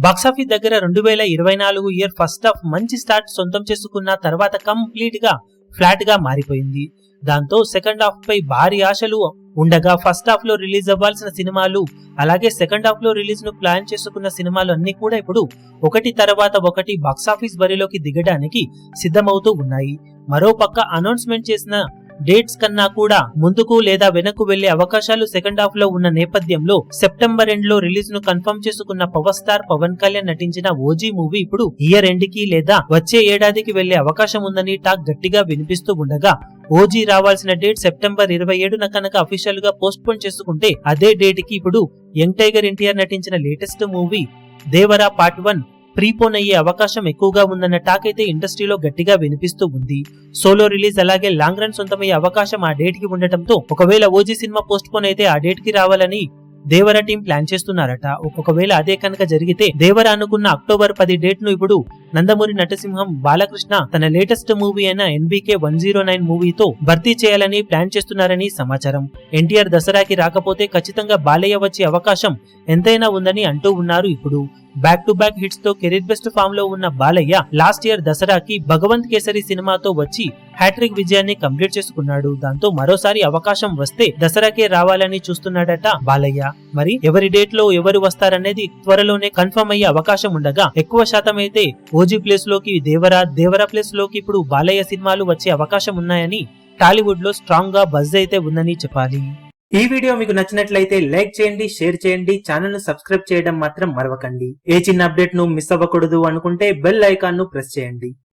Box office దగ్గర 2024 year first half మంచి start సొంతం చేసుకున్న తర్వాత కంప్లీట్ గా ఫ్లాట్ గా మారిపోయింది. దాంతో సెకండ్ హాఫ్ పై భారీ ఆశలు ఉండగా ఫస్ట్ హాఫ్ లో రిలీజ్ అవ్వాల్సిన సినిమాలు అలాగే సెకండ్ హాఫ్ లో రిలీజ్ ను ప్లాన్ చేసుకున్న సినిమాలు అన్ని కూడా ఇప్పుడు ఒకటి తర్వాత ఒకటి బాక్సాఫీస్ బరిలోకి దిగడానికి సిద్ధమవుతూ ఉన్నాయి. మరోపక్క అనౌన్స్మెంట్ చేసిన డేట్స్ కన్నా కూడా ముందుకు లేదా వెనక్కు వెళ్లే అవకాశాలు సెకండ్ హాఫ్ లో ఉన్న నేపథ్యంలో సెప్టెంబర్ ఎండ్ లో రిలీజ్ ను కన్ఫర్మ్ చేసుకున్న పవర్ స్టార్ పవన్ కళ్యాణ్ నటించిన ఓజీ మూవీ ఇప్పుడు ఇయర్ ఎండ్ కి లేదా వచ్చే ఏడాదికి వెళ్లే అవకాశం ఉందని టాక్ గట్టిగా వినిపిస్తూ ఉండగా ఓజీ రావాల్సిన డేట్ సెప్టెంబర్ 27న కనుక అఫీషియల్ గా పోస్ట్ పోన్ చేసుకుంటే అదే డేట్ కి ఇప్పుడు యంగ్ టైగర్ ఎన్టీఆర్ నటించిన latest movie Devara part 1 prepone అయ్యే అవకాశం ఎక్కువగా ఉందన్న టాక్ అయితే ఇండస్ట్రీలో గట్టిగా వినిపిస్తూ ఉంది. సోలో రిలీజ్ అలాగే లాంగ్ రన్ సొంతమయ్యే అవకాశం ఆ డేట్ కి ఉండటంతో ఒకవేళ ఓజీ సినిమా పోస్ట్ పోన్ అయితే ఆ డేట్ కి రావాలని దేవర టీం ప్లాన్ చేస్తున్నారట. ఒకవేళ అదే కనుక జరిగితే దేవర అనుకున్న అక్టోబర్ 10 డేట్ ను ఇప్పుడు నందమూరి నటసింహం బాలకృష్ణ తన లేటెస్ట్ మూవీ అయిన NBK 109 మూవీతో భర్తీ చేయాలని ప్లాన్ చేస్తున్నారని సమాచారం. ఎన్టీఆర్ దసరాకి రాకపోతే ఖచ్చితంగా బాలయ్య వచ్చే అవకాశం ఎంతైనా ఉందని అంటూ ఉన్నారు. ఇప్పుడు బ్యాక్ టు బ్యాక్ హిట్స్ తో కెరీర్ బెస్ట్ ఫామ్ లో ఉన్న బాలయ్య లాస్ట్ ఇయర్ దసరాకి భగవంత్ కేసరి సినిమాతో వచ్చి హ్యాట్రిక్ విజయాన్ని కంప్లీట్ చేసుకున్నాడు. దాంతో మరోసారి అవకాశం వస్తే దసరాకే రావాలని చూస్తున్నాడట బాలయ్య. మరి ఎవరి డేట్ లో ఎవరు వస్తారనేది త్వరలోనే కన్ఫర్మ్ అయ్యే అవకాశం ఉండగా ఎక్కువ శాతం అయితే ఓజీ ప్లేస్ లోకి దేవరా ప్లేస్ లోకి ఇప్పుడు బాలయ్య సినిమాలు వచ్చే అవకాశం ఉన్నాయని టాలీవుడ్ లో స్ట్రాంగ్ గా బజ్ అయితే ఉందని చెప్పాలి. ఈ వీడియో మీకు నచ్చినట్లయితే లైక్ చేయండి, షేర్ చేయండి, ఛానల్ ను సబ్స్క్రైబ్ చేయడం మాత్రం మరవకండి. ఏ చిన్న అప్డేట్ ను మిస్ అవ్వకూడదు అనుకుంటే బెల్ ఐకాన్ ను ప్రెస్ చేయండి.